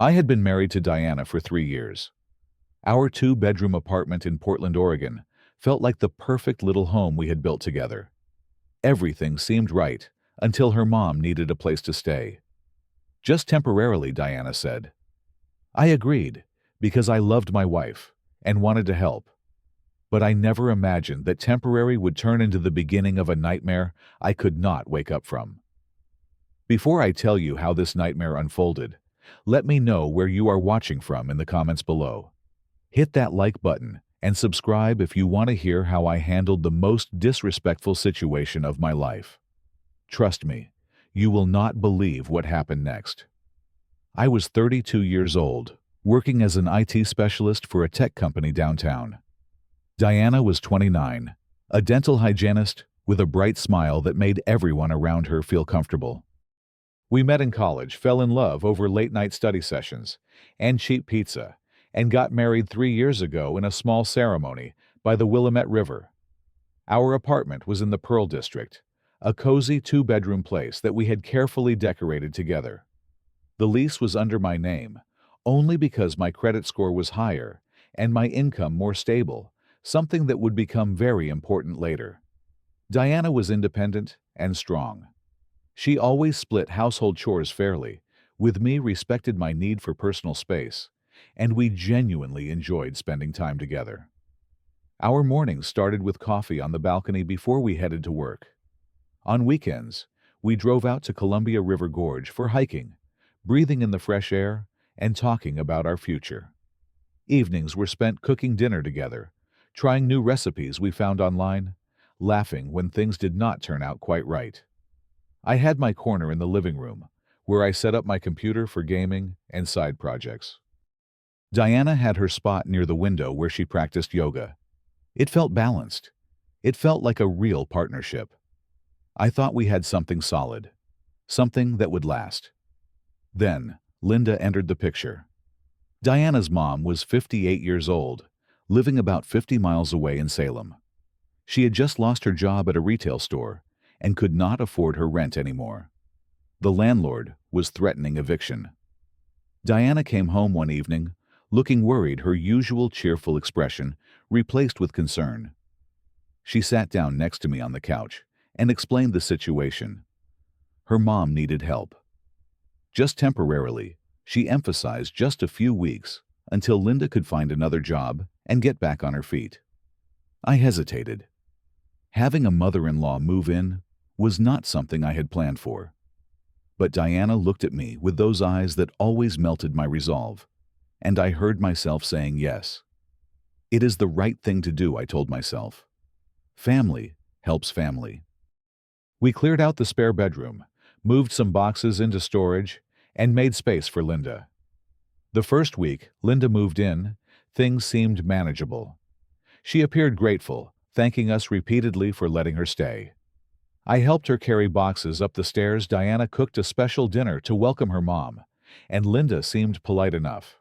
I had been married to Diana for 3 years. Our two-bedroom apartment in Portland, Oregon, felt like the perfect little home we had built together. Everything seemed right until her mom needed a place to stay. Just temporarily, Diana said. I agreed, because I loved my wife and wanted to help. But I never imagined that temporary would turn into the beginning of a nightmare I could not wake up from. Before I tell you how this nightmare unfolded, let me know where you are watching from in the comments below. Hit that like button and subscribe if you want to hear how I handled the most disrespectful situation of my life. Trust me, you will not believe what happened next. I was 32 years old, working as an IT specialist for a tech company downtown. Diana was 29, a dental hygienist with a bright smile that made everyone around her feel comfortable. We met in college, fell in love over late-night study sessions and cheap pizza, and got married 3 years ago in a small ceremony by the Willamette River. Our apartment was in the Pearl District, a cozy two-bedroom place that we had carefully decorated together. The lease was under my name, only because my credit score was higher and my income more stable, something that would become very important later. Diana was independent and strong. She always split household chores fairly, with me respected my need for personal space, and we genuinely enjoyed spending time together. Our mornings started with coffee on the balcony before we headed to work. On weekends, we drove out to Columbia River Gorge for hiking, breathing in the fresh air and talking about our future. Evenings were spent cooking dinner together, trying new recipes we found online, laughing when things did not turn out quite right. I had my corner in the living room, where I set up my computer for gaming and side projects. Diana had her spot near the window where she practiced yoga. It felt balanced. It felt like a real partnership. I thought we had something solid, something that would last. Then, Linda entered the picture. Diana's mom was 58 years old, living about 50 miles away in Salem. She had just lost her job at a retail store and could not afford her rent anymore. The landlord was threatening eviction. Diana came home one evening, looking worried, her usual cheerful expression replaced with concern. She sat down next to me on the couch and explained the situation. Her mom needed help. Just temporarily, she emphasized just a few weeks until Linda could find another job and get back on her feet. I hesitated. Having a mother-in-law move in was not something I had planned for. But Diana looked at me with those eyes that always melted my resolve, and I heard myself saying yes. It is the right thing to do, I told myself. Family helps family. We cleared out the spare bedroom, moved some boxes into storage, and made space for Linda. The first week Linda moved in, things seemed manageable. She appeared grateful, thanking us repeatedly for letting her stay. I helped her carry boxes up the stairs. Diana cooked a special dinner to welcome her mom, and Linda seemed polite enough.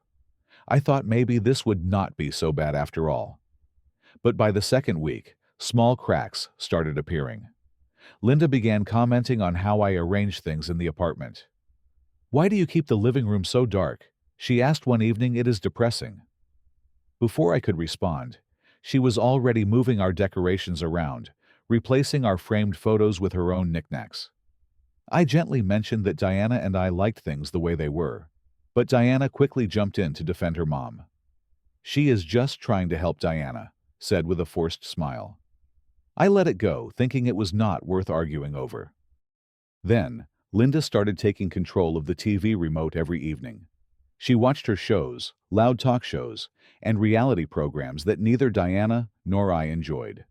I thought maybe this would not be so bad after all. But by the second week, small cracks started appearing. Linda began commenting on how I arranged things in the apartment. "Why do you keep the living room so dark?" she asked one evening. "It is depressing." Before I could respond, she was already moving our decorations around, replacing our framed photos with her own knickknacks. I gently mentioned that Diana and I liked things the way they were, but Diana quickly jumped in to defend her mom. "She is just trying to help," Diana said with a forced smile. I let it go, thinking it was not worth arguing over. Then, Linda started taking control of the TV remote every evening. She watched her shows, loud talk shows, and reality programs that neither Diana nor I enjoyed.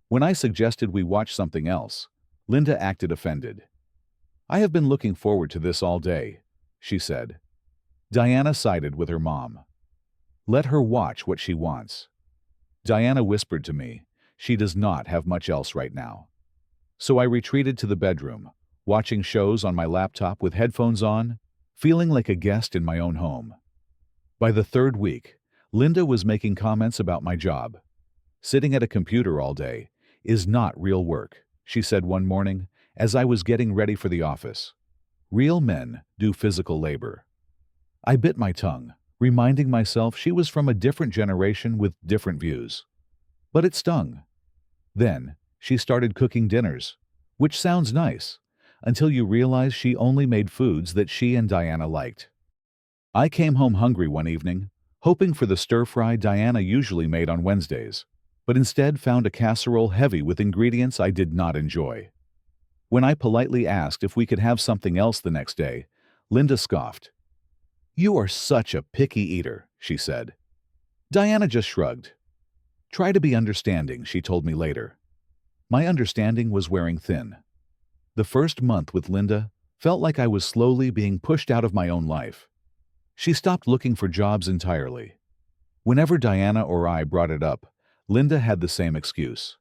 When I suggested we watch something else, Linda acted offended. "I have been looking forward to this all day," she said. Diana sided with her mom. "Let her watch what she wants." Diana whispered to me, "She does not have much else right now." So I retreated to the bedroom, watching shows on my laptop with headphones on, feeling like a guest in my own home. By the third week, Linda was making comments about my job. "Sitting at a computer all day is not real work," she said one morning as I was getting ready for the office. "Real men do physical labor." I bit my tongue, reminding myself she was from a different generation with different views. But it stung. Then, she started cooking dinners, which sounds nice, until you realize she only made foods that she and Diana liked. I came home hungry one evening, hoping for the stir-fry Diana usually made on Wednesdays, but instead found a casserole heavy with ingredients I did not enjoy. When I politely asked if we could have something else the next day, Linda scoffed. "You are such a picky eater," she said. Diana just shrugged. "Try to be understanding," she told me later. My understanding was wearing thin. The first month with Linda felt like I was slowly being pushed out of my own life. She stopped looking for jobs entirely. Whenever Diana or I brought it up, Linda had the same excuse.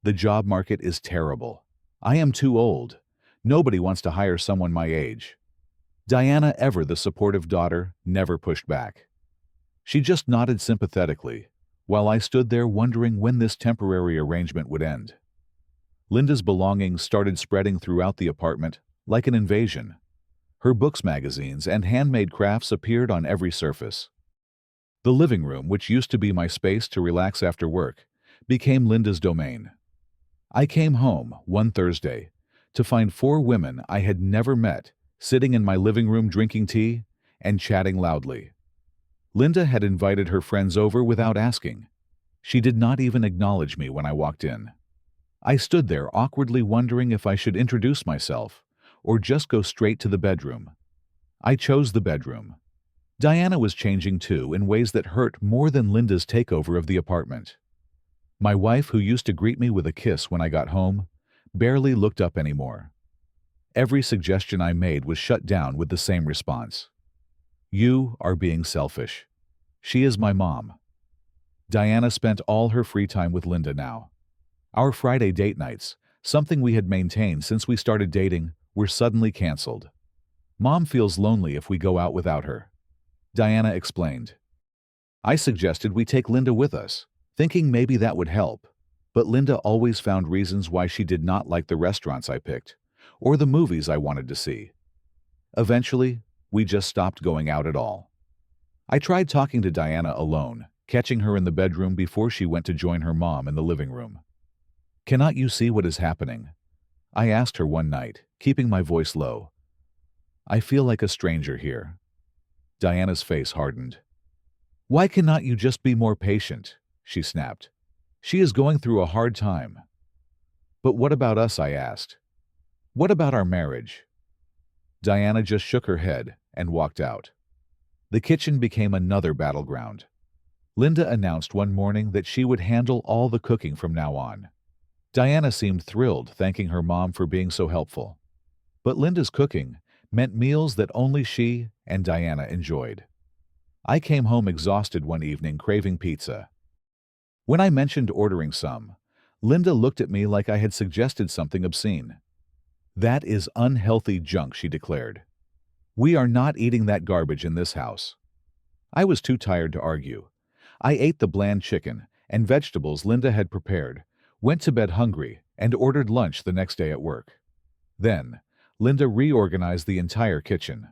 "The job market is terrible. I am too old. Nobody wants to hire someone my age." Diana, ever the supportive daughter, never pushed back. She just nodded sympathetically, while I stood there wondering when this temporary arrangement would end. Linda's belongings started spreading throughout the apartment like an invasion. Her books, magazines, and handmade crafts appeared on every surface. The living room, which used to be my space to relax after work, became Linda's domain. I came home one Thursday to find 4 women I had never met sitting in my living room drinking tea and chatting loudly. Linda had invited her friends over without asking. She did not even acknowledge me when I walked in. I stood there awkwardly wondering if I should introduce myself or just go straight to the bedroom. I chose the bedroom. Diana was changing too in ways that hurt more than Linda's takeover of the apartment. My wife, who used to greet me with a kiss when I got home, barely looked up anymore. Every suggestion I made was shut down with the same response. "You are being selfish. She is my mom." Diana spent all her free time with Linda now. Our Friday date nights, something we had maintained since we started dating, were suddenly canceled. "Mom feels lonely if we go out without her," Diana explained. I suggested we take Linda with us, thinking maybe that would help, but Linda always found reasons why she did not like the restaurants I picked, or the movies I wanted to see. Eventually, we just stopped going out at all. I tried talking to Diana alone, catching her in the bedroom before she went to join her mom in the living room. "Cannot you see what is happening?" I asked her one night, keeping my voice low. "I feel like a stranger here." Diana's face hardened. "Why cannot you just be more patient?" she snapped. "She is going through a hard time." "But what about us?" I asked. "What about our marriage?" Diana just shook her head and walked out. The kitchen became another battleground. Linda announced one morning that she would handle all the cooking from now on. Diana seemed thrilled, thanking her mom for being so helpful. But Linda's cooking meant meals that only she and Diana enjoyed. I came home exhausted one evening, craving pizza. When I mentioned ordering some, Linda looked at me like I had suggested something obscene. "That is unhealthy junk," she declared. "We are not eating that garbage in this house." I was too tired to argue. I ate the bland chicken and vegetables Linda had prepared, went to bed hungry, and ordered lunch the next day at work. Then, Linda reorganized the entire kitchen.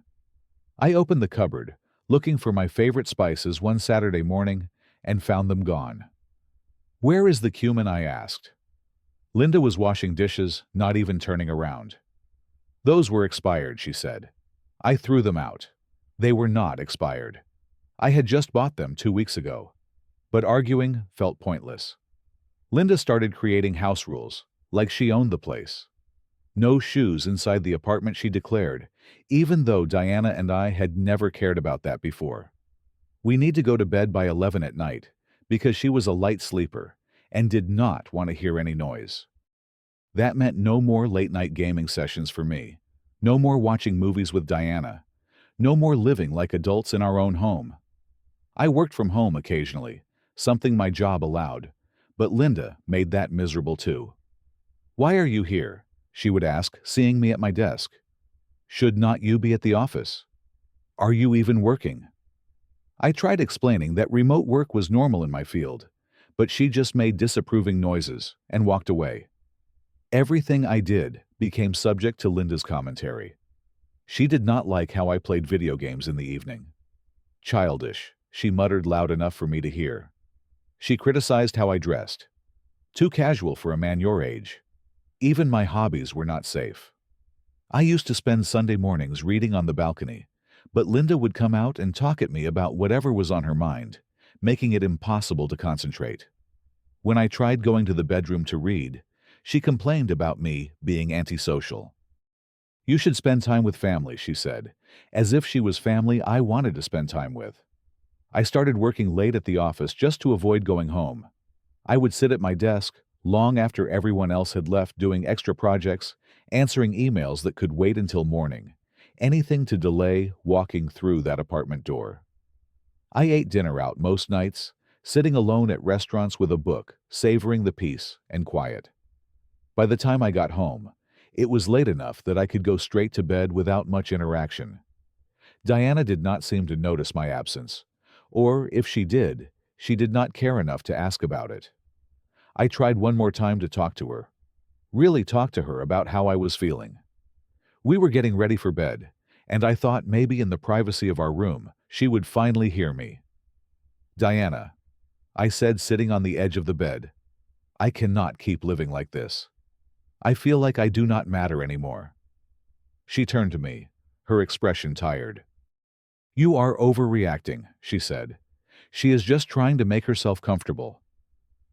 I opened the cupboard, looking for my favorite spices one Saturday morning, and found them gone. "Where is the cumin?" I asked. Linda was washing dishes, not even turning around. "Those were expired," she said. I threw them out. They were not expired. I had just bought them 2 weeks ago. But arguing felt pointless. Linda started creating house rules, like she owned the place. No shoes inside the apartment, she declared, even though Diana and I had never cared about that before. We need to go to bed by 11 at night, because she was a light sleeper and did not want to hear any noise. That meant no more late-night gaming sessions for me, no more watching movies with Diana, no more living like adults in our own home. I worked from home occasionally, something my job allowed, but Linda made that miserable too. "Why are you here?" she would ask, seeing me at my desk. "Should not you be at the office? Are you even working?" I tried explaining that remote work was normal in my field, but she just made disapproving noises and walked away. Everything I did became subject to Linda's commentary. She did not like how I played video games in the evening. Childish, she muttered loud enough for me to hear. She criticized how I dressed. Too casual for a man your age. Even my hobbies were not safe. I used to spend Sunday mornings reading on the balcony, but Linda would come out and talk at me about whatever was on her mind, making it impossible to concentrate. When I tried going to the bedroom to read, she complained about me being antisocial. You should spend time with family, she said, as if she was family I wanted to spend time with. I started working late at the office just to avoid going home. I would sit at my desk long after everyone else had left, doing extra projects, answering emails that could wait until morning, anything to delay walking through that apartment door. I ate dinner out most nights, sitting alone at restaurants with a book, savoring the peace and quiet. By the time I got home, it was late enough that I could go straight to bed without much interaction. Diana did not seem to notice my absence, or if she did not care enough to ask about it. I tried one more time to talk to her, really talk to her about how I was feeling. We were getting ready for bed, and I thought maybe in the privacy of our room, she would finally hear me. Diana, I said, sitting on the edge of the bed, I cannot keep living like this. I feel like I do not matter anymore. She turned to me, her expression tired. You are overreacting, she said. She is just trying to make herself comfortable.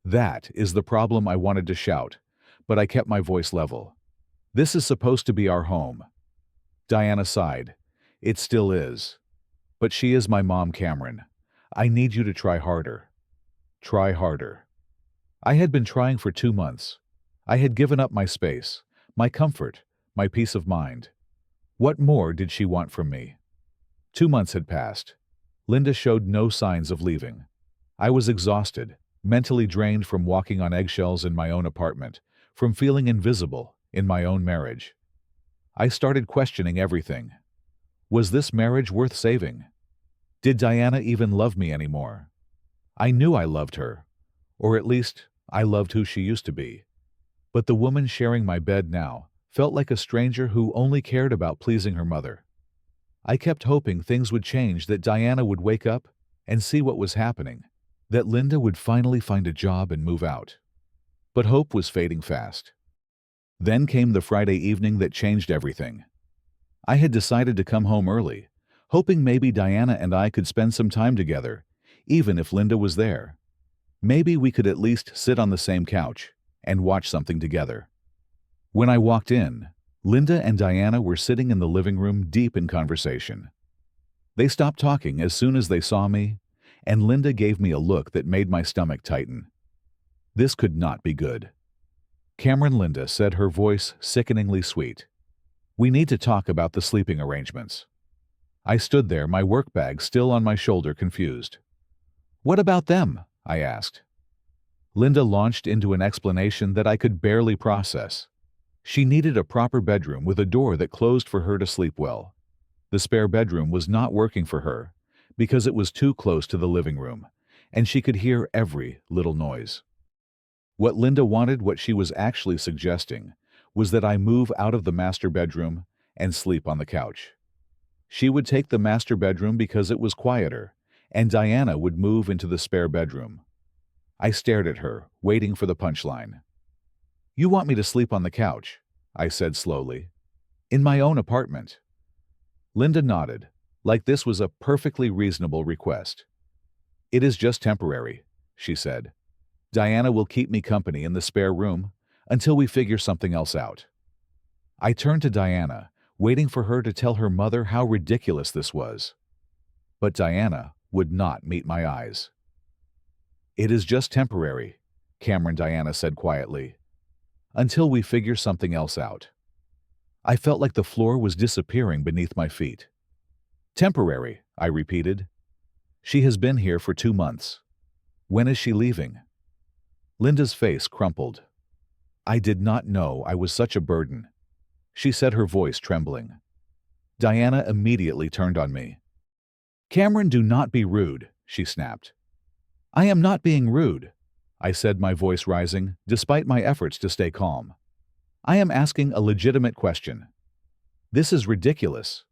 That is the problem. I wanted to shout, but I kept my voice level. This is supposed to be our home. Diana sighed. It still is. But she is my mom, Cameron. I need you to try harder. Try harder. I had been trying for 2 months. I had given up my space, my comfort, my peace of mind. What more did she want from me? 2 months had passed. Linda showed no signs of leaving. I was exhausted, mentally drained from walking on eggshells in my own apartment, from feeling invisible in my own marriage. I started questioning everything. Was this marriage worth saving? Did Diana even love me anymore? I knew I loved her, or at least I loved who she used to be. But the woman sharing my bed now felt like a stranger who only cared about pleasing her mother. I kept hoping things would change, that Diana would wake up and see what was happening, that Linda would finally find a job and move out. But hope was fading fast. Then came the Friday evening that changed everything. I had decided to come home early, hoping maybe Diana and I could spend some time together, even if Linda was there. Maybe we could at least sit on the same couch and watch something together. When I walked in, Linda and Diana were sitting in the living room, deep in conversation. They stopped talking as soon as they saw me, and Linda gave me a look that made my stomach tighten. This could not be good. Cameron, Linda said, her voice sickeningly sweet. We need to talk about the sleeping arrangements. I stood there, my work bag still on my shoulder, confused. What about them? I asked. Linda launched into an explanation that I could barely process. She needed a proper bedroom with a door that closed for her to sleep well. The spare bedroom was not working for her because it was too close to the living room, and she could hear every little noise. What Linda wanted, what she was actually suggesting, was that I move out of the master bedroom and sleep on the couch. She would take the master bedroom because it was quieter, and Diana would move into the spare bedroom. I stared at her, waiting for the punchline. You want me to sleep on the couch? I said slowly. In my own apartment. Linda nodded, like this was a perfectly reasonable request. It is just temporary, she said. Diana will keep me company in the spare room until we figure something else out. I turned to Diana, waiting for her to tell her mother how ridiculous this was. But Diana would not meet my eyes. It is just temporary, Diana said quietly, until we figure something else out. I felt like the floor was disappearing beneath my feet. Temporary, I repeated. She has been here for 2 months. When is she leaving? Linda's face crumpled. I did not know I was such a burden, she said, her voice trembling. Diana immediately turned on me. Cameron, do not be rude, she snapped. I am not being rude, I said, my voice rising, despite my efforts to stay calm. I am asking a legitimate question. This is ridiculous.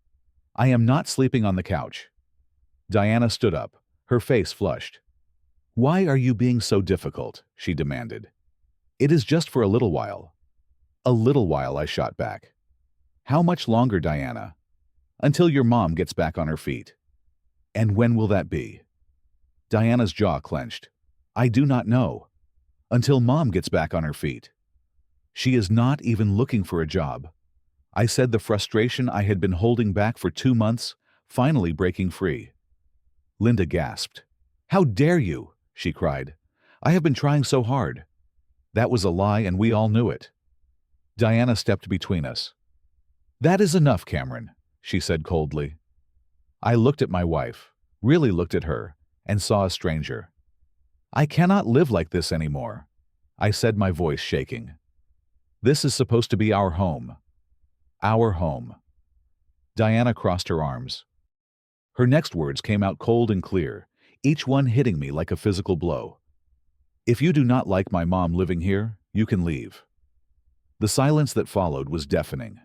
I am not sleeping on the couch. Diana stood up, her face flushed. "Why are you being so difficult?" she demanded. "It is just for a little while." "A little while," I shot back. "How much longer, Diana?" "Until your mom gets back on her feet." "And when will that be?" Diana's jaw clenched. "I do not know. Until mom gets back on her feet." "She is not even looking for a job." I said, the frustration I had been holding back for 2 months, finally breaking free. Linda gasped. "How dare you?" she cried. "I have been trying so hard." That was a lie, and we all knew it. Diana stepped between us. "That is enough, Cameron," she said coldly. I looked at my wife, really looked at her, and saw a stranger. "I cannot live like this anymore," I said, my voice shaking. "This is supposed to be our home." Our home. Diana crossed her arms. Her next words came out cold and clear, each one hitting me like a physical blow. "If you do not like my mom living here, you can leave." The silence that followed was deafening.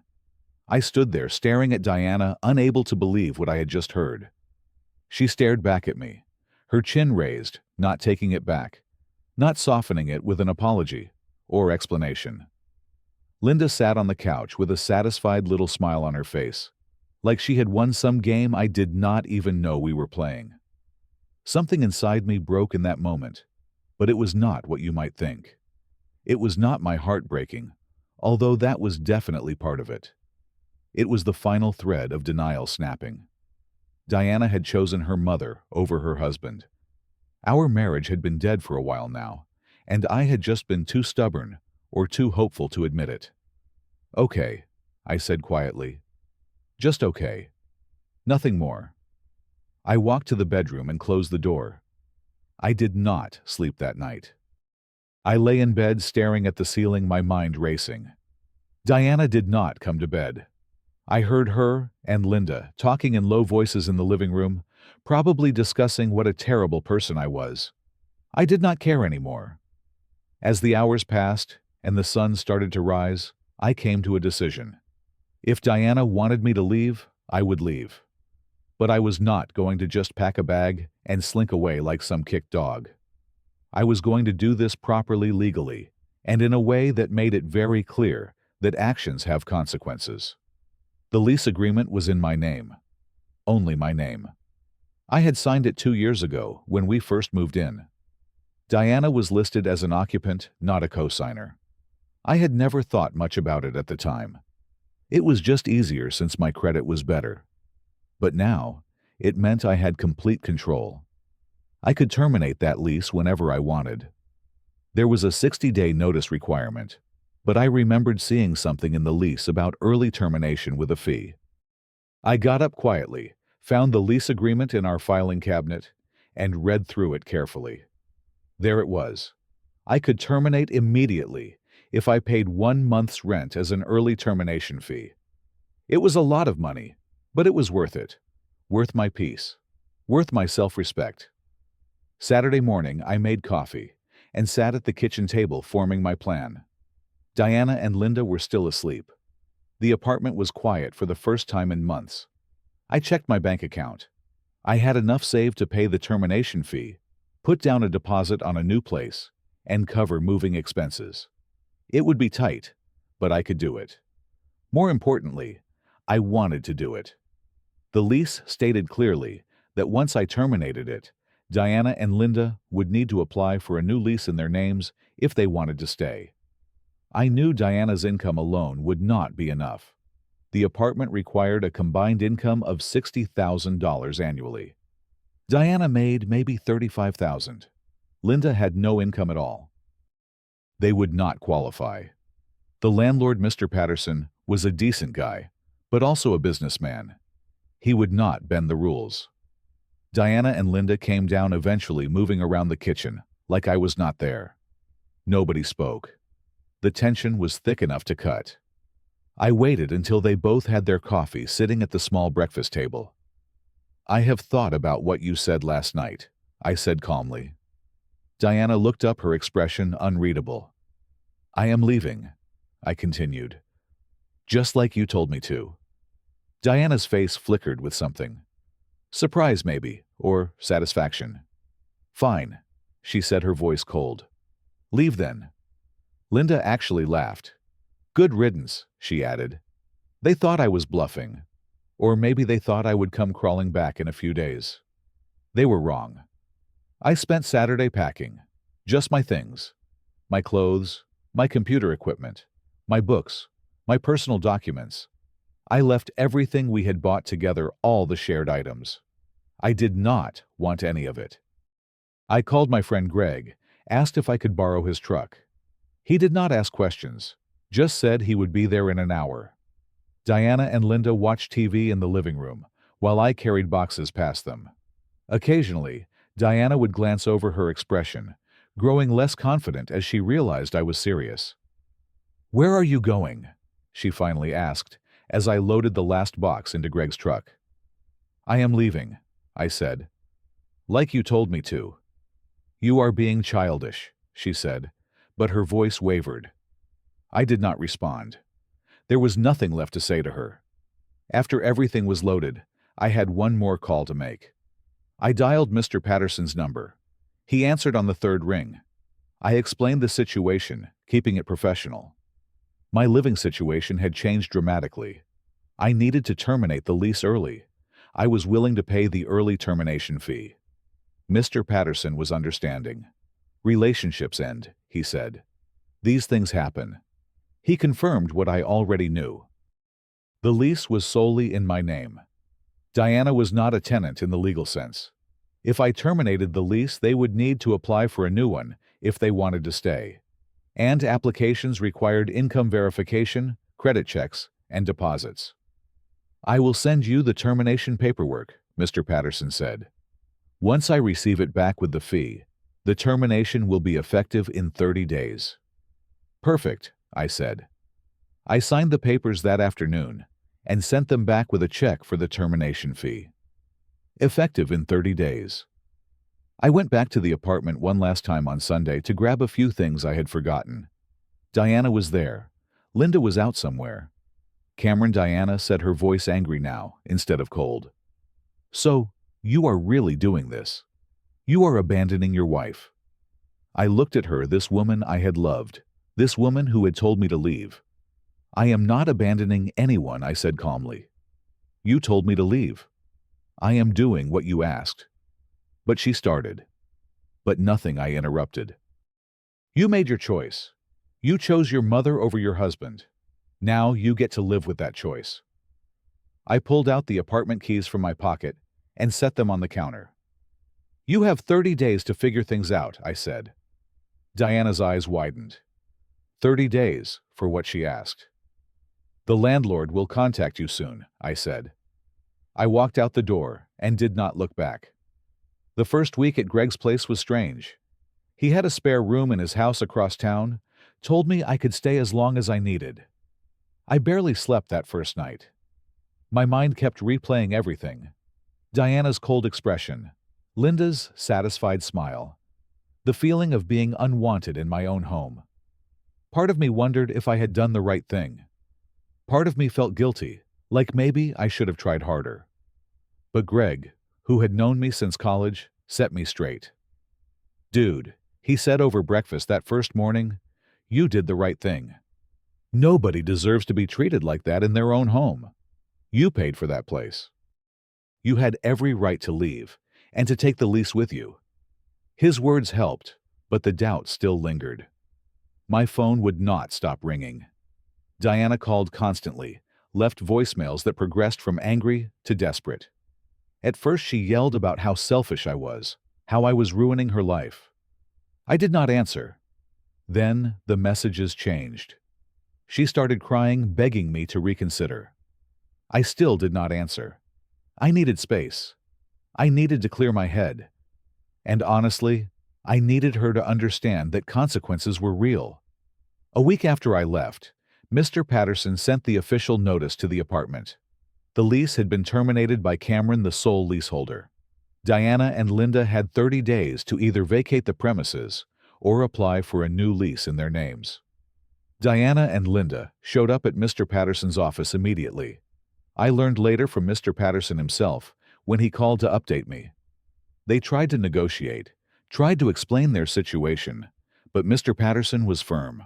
I stood there staring at Diana, unable to believe what I had just heard. She stared back at me, her chin raised, not taking it back, not softening it with an apology or explanation. Linda sat on the couch with a satisfied little smile on her face, like she had won some game I did not even know we were playing. Something inside me broke in that moment, but it was not what you might think. It was not my heart breaking, although that was definitely part of it. It was the final thread of denial snapping. Diana had chosen her mother over her husband. Our marriage had been dead for a while now, and I had just been too stubborn or too hopeful to admit it. "Okay," I said quietly. "Just okay. Nothing more." I walked to the bedroom and closed the door. I did not sleep that night. I lay in bed staring at the ceiling, my mind racing. Diana did not come to bed. I heard her and Linda talking in low voices in the living room, probably discussing what a terrible person I was. I did not care anymore. As the hours passed and the sun started to rise, I came to a decision. If Diana wanted me to leave, I would leave. But I was not going to just pack a bag and slink away like some kicked dog. I was going to do this properly, legally, and in a way that made it very clear that actions have consequences. The lease agreement was in my name. Only my name. I had signed it 2 years ago when we first moved in. Diana was listed as an occupant, not a co-signer. I had never thought much about it at the time. It was just easier since my credit was better. But now, it meant I had complete control. I could terminate that lease whenever I wanted. There was a 60-day notice requirement, but I remembered seeing something in the lease about early termination with a fee. I got up quietly, found the lease agreement in our filing cabinet, and read through it carefully. There it was. I could terminate immediately if I paid 1 month's rent as an early termination fee. It was a lot of money, but it was worth it. Worth my peace. Worth my self-respect. Saturday morning, I made coffee and sat at the kitchen table forming my plan. Diana and Linda were still asleep. The apartment was quiet for the first time in months. I checked my bank account. I had enough saved to pay the termination fee, put down a deposit on a new place, and cover moving expenses. It would be tight, but I could do it. More importantly, I wanted to do it. The lease stated clearly that once I terminated it, Diana and Linda would need to apply for a new lease in their names if they wanted to stay. I knew Diana's income alone would not be enough. The apartment required a combined income of $60,000 annually. Diana made maybe $35,000. Linda had no income at all. They would not qualify. The landlord, Mr. Patterson, was a decent guy, but also a businessman. He would not bend the rules. Diana and Linda came down eventually, moving around the kitchen, like I was not there. Nobody spoke. The tension was thick enough to cut. I waited until they both had their coffee sitting at the small breakfast table. "I have thought about what you said last night," I said calmly. Diana looked up, her expression unreadable. "I am leaving," I continued. "Just like you told me to." Diana's face flickered with something. Surprise maybe, or satisfaction. Fine, she said, her voice cold. Leave then. Linda actually laughed. Good riddance, she added. They thought I was bluffing. Or maybe they thought I would come crawling back in a few days. They were wrong. I spent Saturday packing. Just my things. My clothes, my computer equipment, my books, my personal documents. I left everything we had bought together, all the shared items. I did not want any of it. I called my friend Greg, asked if I could borrow his truck. He did not ask questions, just said he would be there in an hour. Diana and Linda watched TV in the living room, while I carried boxes past them. Occasionally, Diana would glance over her expression, growing less confident as she realized I was serious. Where are you going? She finally asked, as I loaded the last box into Greg's truck. I am leaving, I said. Like you told me to. You are being childish, she said, but her voice wavered. I did not respond. There was nothing left to say to her. After everything was loaded, I had one more call to make. I dialed Mr. Patterson's number. He answered on the third ring. I explained the situation, keeping it professional. My living situation had changed dramatically. I needed to terminate the lease early. I was willing to pay the early termination fee. Mr. Patterson was understanding. Relationships end, he said. These things happen. He confirmed what I already knew. The lease was solely in my name. Diana was not a tenant in the legal sense. If I terminated the lease, they would need to apply for a new one if they wanted to stay. And applications required income verification, credit checks, and deposits. I will send you the termination paperwork, Mr. Patterson said. Once I receive it back with the fee, the termination will be effective in 30 days. Perfect, I said. I signed the papers that afternoon and sent them back with a check for the termination fee. Effective in 30 days. I went back to the apartment one last time on Sunday to grab a few things I had forgotten. Diana was there. Linda was out somewhere. Diana said, her voice angry now instead of cold. So, you are really doing this. You are abandoning your wife. I looked at her, this woman I had loved, this woman who had told me to leave. I am not abandoning anyone, I said calmly. You told me to leave. I am doing what you asked. But she started. But nothing, I interrupted. You made your choice. You chose your mother over your husband. Now you get to live with that choice. I pulled out the apartment keys from my pocket and set them on the counter. You have 30 days to figure things out, I said. Diana's eyes widened. 30 days for what she asked. The landlord will contact you soon, I said. I walked out the door and did not look back. The first week at Greg's place was strange. He had a spare room in his house across town, told me I could stay as long as I needed. I barely slept that first night. My mind kept replaying everything. Diana's cold expression, Linda's satisfied smile, the feeling of being unwanted in my own home. Part of me wondered if I had done the right thing. Part of me felt guilty, like maybe I should have tried harder. But Greg, who had known me since college, set me straight. Dude, he said over breakfast that first morning, you did the right thing. Nobody deserves to be treated like that in their own home. You paid for that place. You had every right to leave and to take the lease with you. His words helped, but the doubt still lingered. My phone would not stop ringing. Diana called constantly, left voicemails that progressed from angry to desperate. At first she yelled about how selfish I was, how I was ruining her life. I did not answer. Then the messages changed. She started crying, begging me to reconsider. I still did not answer. I needed space. I needed to clear my head. And honestly, I needed her to understand that consequences were real. A week after I left, Mr. Patterson sent the official notice to the apartment. The lease had been terminated by Cameron, the sole leaseholder. Diana and Linda had 30 days to either vacate the premises or apply for a new lease in their names. Diana and Linda showed up at Mr. Patterson's office immediately. I learned later from Mr. Patterson himself when he called to update me. They tried to negotiate, tried to explain their situation, but Mr. Patterson was firm.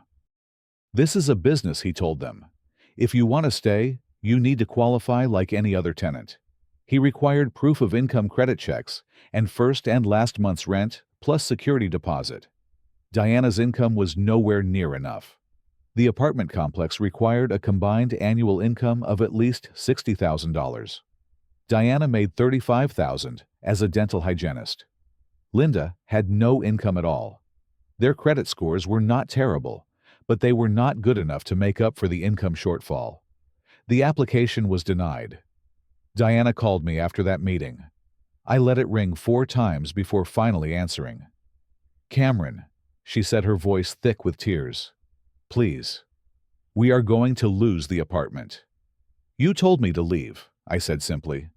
This is a business, he told them. If you want to stay, you need to qualify like any other tenant. He required proof of income credit checks and first and last month's rent plus security deposit. Diana's income was nowhere near enough. The apartment complex required a combined annual income of at least $60,000. Diana made $35,000 as a dental hygienist. Linda had no income at all. Their credit scores were not terrible, but they were not good enough to make up for the income shortfall. The application was denied. Diana called me after that meeting. I let it ring 4 times before finally answering. "Cameron," she said, her voice thick with tears. "Please. We are going to lose the apartment." "You told me to leave," I said simply.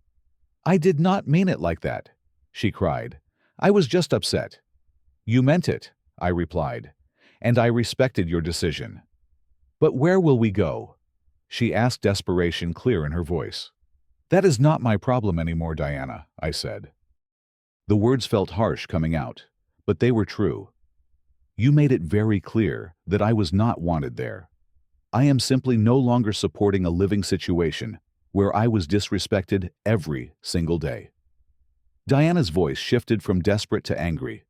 "I did not mean it like that," she cried. "I was just upset." "You meant it," I replied, "and I respected your decision." "But where will we go?" she asked, desperation clear in her voice. "That is not my problem anymore, Diana," I said. The words felt harsh coming out, but they were true. "You made it very clear that I was not wanted there. I am simply no longer supporting a living situation where I was disrespected every single day." Diana's voice shifted from desperate to angry.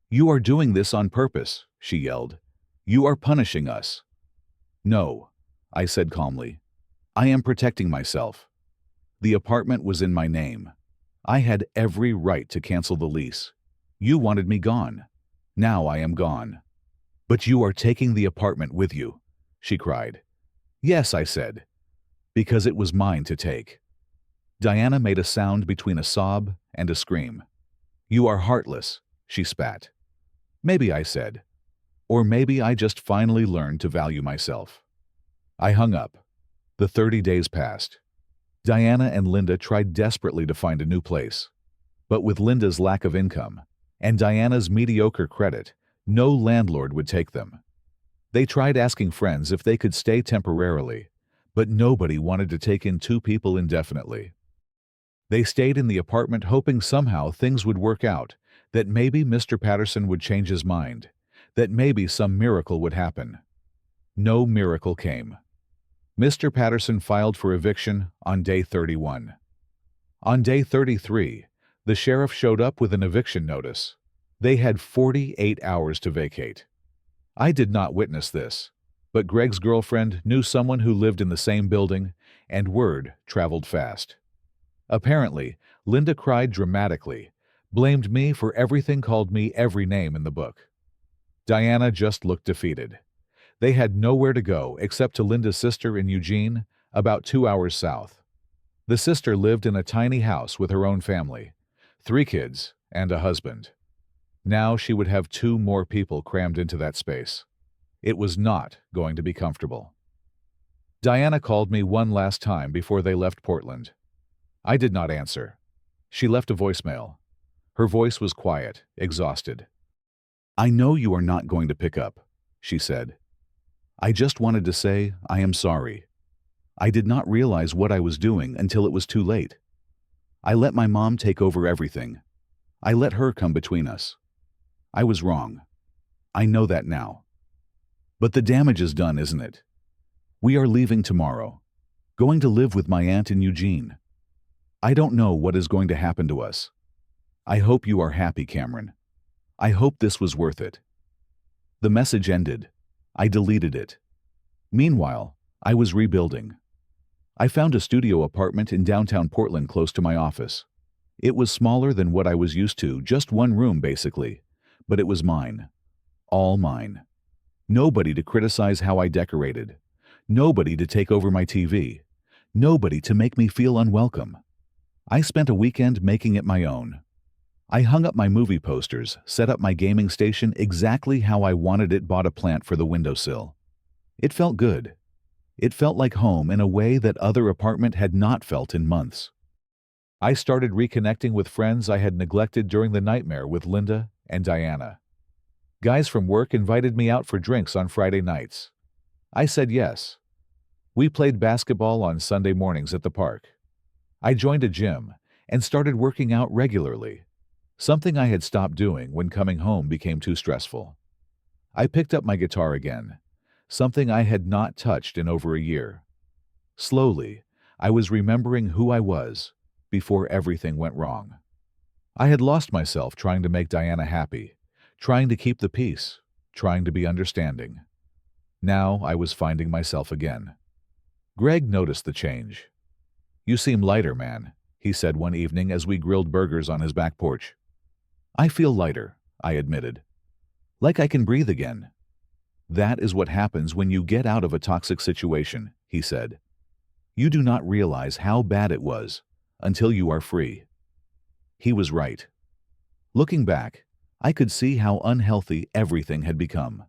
"You are doing this on purpose," she yelled. "You are punishing us." "No," I said calmly. "I am protecting myself. The apartment was in my name. I had every right to cancel the lease. You wanted me gone. Now I am gone." "But you are taking the apartment with you," she cried. "Yes," I said, "because it was mine to take." Diana made a sound between a sob and a scream. "You are heartless," she spat. "Maybe," I said. "Or maybe I just finally learned to value myself." I hung up. The 30 days passed. Diana and Linda tried desperately to find a new place. But with Linda's lack of income and Diana's mediocre credit, no landlord would take them. They tried asking friends if they could stay temporarily, but nobody wanted to take in 2 people indefinitely. They stayed in the apartment hoping somehow things would work out, that maybe Mr. Patterson would change his mind, that maybe some miracle would happen. No miracle came. Mr. Patterson filed for eviction on day 31. On day 33, the sheriff showed up with an eviction notice. They had 48 hours to vacate. I did not witness this, but Greg's girlfriend knew someone who lived in the same building, and word traveled fast. Apparently, Linda cried dramatically, blamed me for everything, called me every name in the book. Diana just looked defeated. They had nowhere to go except to Linda's sister in Eugene, about 2 hours south. The sister lived in a tiny house with her own family, 3 kids and a husband. Now she would have 2 more people crammed into that space. It was not going to be comfortable. Diana called me one last time before they left Portland. I did not answer. She left a voicemail. Her voice was quiet, exhausted. "I know you are not going to pick up," she said. "I just wanted to say I am sorry. I did not realize what I was doing until it was too late. I let my mom take over everything. I let her come between us. I was wrong. I know that now. But the damage is done, isn't it? We are leaving tomorrow, going to live with my aunt in Eugene. I don't know what is going to happen to us. I hope you are happy, Cameron. I hope this was worth it." The message ended. I deleted it. Meanwhile, I was rebuilding. I found a studio apartment in downtown Portland close to my office. It was smaller than what I was used to, just 1 room basically, but it was mine. All mine. Nobody to criticize how I decorated. Nobody to take over my TV. Nobody to make me feel unwelcome. I spent a weekend making it my own. I hung up my movie posters, set up my gaming station exactly how I wanted it, bought a plant for the windowsill. It felt good. It felt like home in a way that other apartment had not felt in months. I started reconnecting with friends I had neglected during the nightmare with Linda and Diana. Guys from work invited me out for drinks on Friday nights. I said yes. We played basketball on Sunday mornings at the park. I joined a gym and started working out regularly. Something I had stopped doing when coming home became too stressful. I picked up my guitar again, something I had not touched in over a year. Slowly, I was remembering who I was before everything went wrong. I had lost myself trying to make Diana happy, trying to keep the peace, trying to be understanding. Now I was finding myself again. Greg noticed the change. "You seem lighter, man," he said one evening as we grilled burgers on his back porch. "I feel lighter," I admitted. "Like I can breathe again." "That is what happens when you get out of a toxic situation," he said. "You do not realize how bad it was until you are free." He was right. Looking back, I could see how unhealthy everything had become.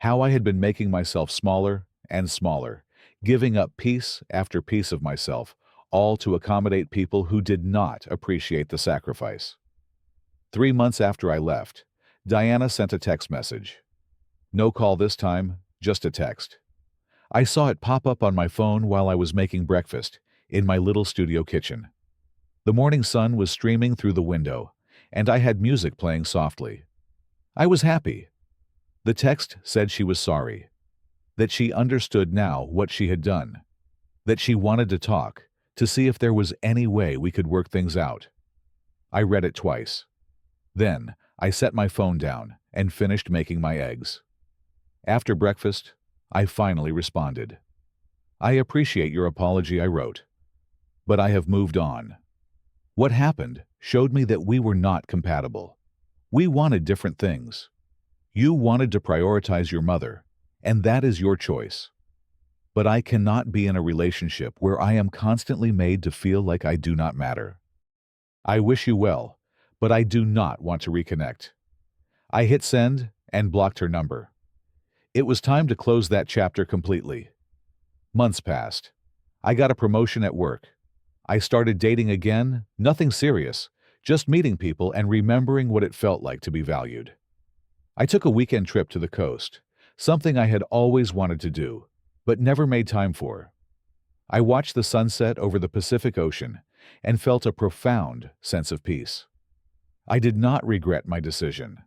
How I had been making myself smaller and smaller, giving up piece after piece of myself, all to accommodate people who did not appreciate the sacrifice. 3 months after I left, Diana sent a text message. No call this time, just a text. I saw it pop up on my phone while I was making breakfast in my little studio kitchen. The morning sun was streaming through the window, and I had music playing softly. I was happy. The text said she was sorry, that she understood now what she had done, that she wanted to talk, to see if there was any way we could work things out. I read it twice. Then, I set my phone down and finished making my eggs. After breakfast, I finally responded. "I appreciate your apology," I wrote, "but I have moved on." What happened showed me that we were not compatible. We wanted different things. You wanted to prioritize your mother, and that is your choice. But I cannot be in a relationship where I am constantly made to feel like I do not matter. I wish you well, but I do not want to reconnect. I hit send and blocked her number. It was time to close that chapter completely. Months passed. I got a promotion at work. I started dating again, nothing serious, just meeting people and remembering what it felt like to be valued. I took a weekend trip to the coast, something I had always wanted to do, but never made time for. I watched the sunset over the Pacific Ocean and felt a profound sense of peace. I did not regret my decision.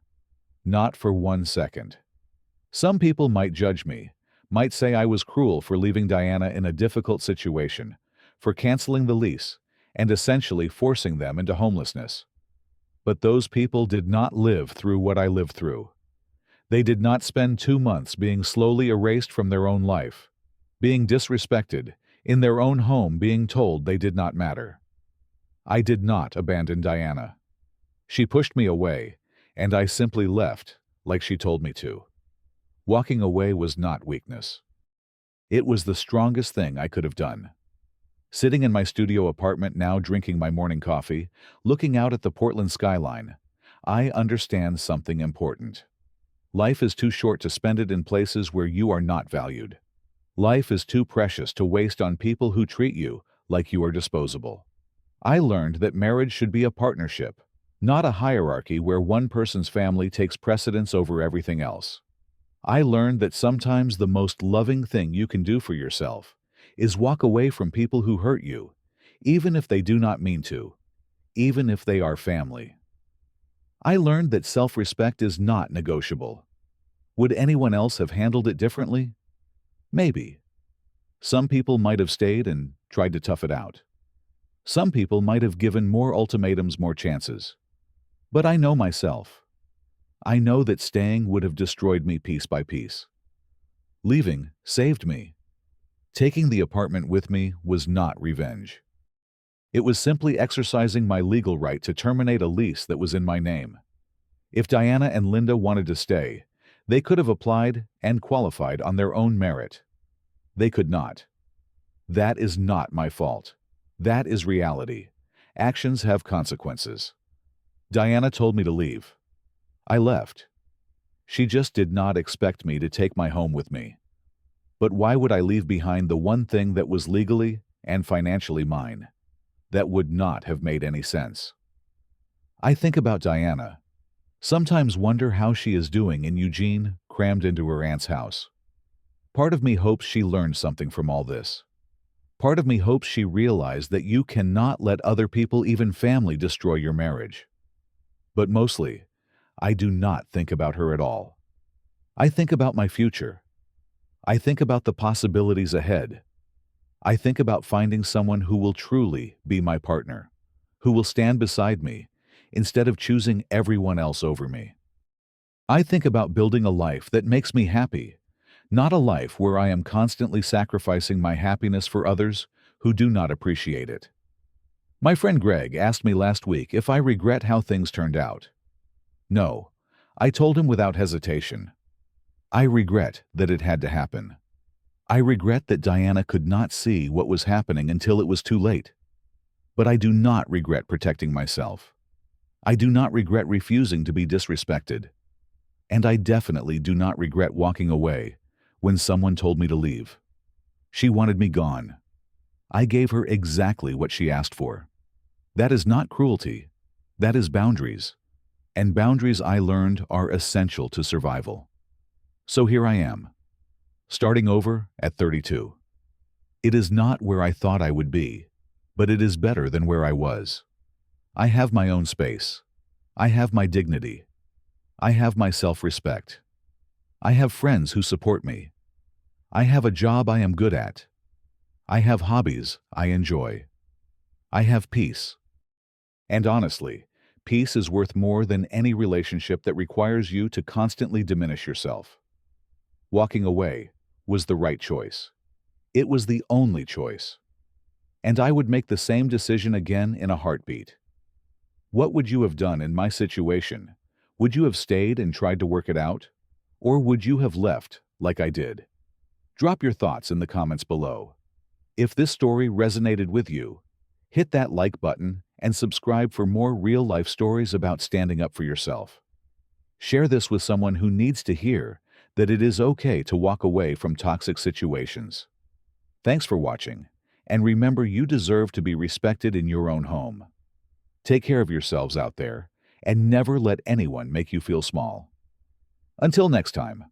Not for 1 second. Some people might judge me, might say I was cruel for leaving Diana in a difficult situation, for canceling the lease, and essentially forcing them into homelessness. But those people did not live through what I lived through. They did not spend 2 months being slowly erased from their own life, being disrespected, in their own home being told they did not matter. I did not abandon Diana. She pushed me away, and I simply left, like she told me to. Walking away was not weakness. It was the strongest thing I could have done. Sitting in my studio apartment now drinking my morning coffee, looking out at the Portland skyline, I understand something important. Life is too short to spend it in places where you are not valued. Life is too precious to waste on people who treat you like you are disposable. I learned that marriage should be a partnership, not a hierarchy where one person's family takes precedence over everything else. I learned that sometimes the most loving thing you can do for yourself is walk away from people who hurt you, even if they do not mean to, even if they are family. I learned that self-respect is not negotiable. Would anyone else have handled it differently? Maybe. Some people might have stayed and tried to tough it out. Some people might have given more ultimatums, more chances. But I know myself. I know that staying would have destroyed me piece by piece. Leaving saved me. Taking the apartment with me was not revenge. It was simply exercising my legal right to terminate a lease that was in my name. If Diana and Linda wanted to stay, they could have applied and qualified on their own merit. They could not. That is not my fault. That is reality. Actions have consequences. Diana told me to leave. I left. She just did not expect me to take my home with me. But why would I leave behind the one thing that was legally and financially mine? That would not have made any sense. I think about Diana. Sometimes wonder how she is doing in Eugene, crammed into her aunt's house. Part of me hopes she learned something from all this. Part of me hopes she realized that you cannot let other people, even family, destroy your marriage. But mostly, I do not think about her at all. I think about my future. I think about the possibilities ahead. I think about finding someone who will truly be my partner, who will stand beside me instead of choosing everyone else over me. I think about building a life that makes me happy, not a life where I am constantly sacrificing my happiness for others who do not appreciate it. My friend Greg asked me last week if I regret how things turned out. No, I told him without hesitation. I regret that it had to happen. I regret that Diana could not see what was happening until it was too late. But I do not regret protecting myself. I do not regret refusing to be disrespected. And I definitely do not regret walking away when someone told me to leave. She wanted me gone. I gave her exactly what she asked for. That is not cruelty. That is boundaries. And boundaries, I learned, are essential to survival. So here I am, starting over at 32. It is not where I thought I would be, but it is better than where I was. I have my own space. I have my dignity. I have my self-respect. I have friends who support me. I have a job I am good at. I have hobbies I enjoy. I have peace. And honestly, peace is worth more than any relationship that requires you to constantly diminish yourself. Walking away was the right choice. It was the only choice. And I would make the same decision again in a heartbeat. What would you have done in my situation? Would you have stayed and tried to work it out? Or would you have left like I did? Drop your thoughts in the comments below. If this story resonated with you, hit that like button and subscribe for more real-life stories about standing up for yourself. Share this with someone who needs to hear that it is okay to walk away from toxic situations. Thanks for watching, and remember, you deserve to be respected in your own home. Take care of yourselves out there, and never let anyone make you feel small. Until next time.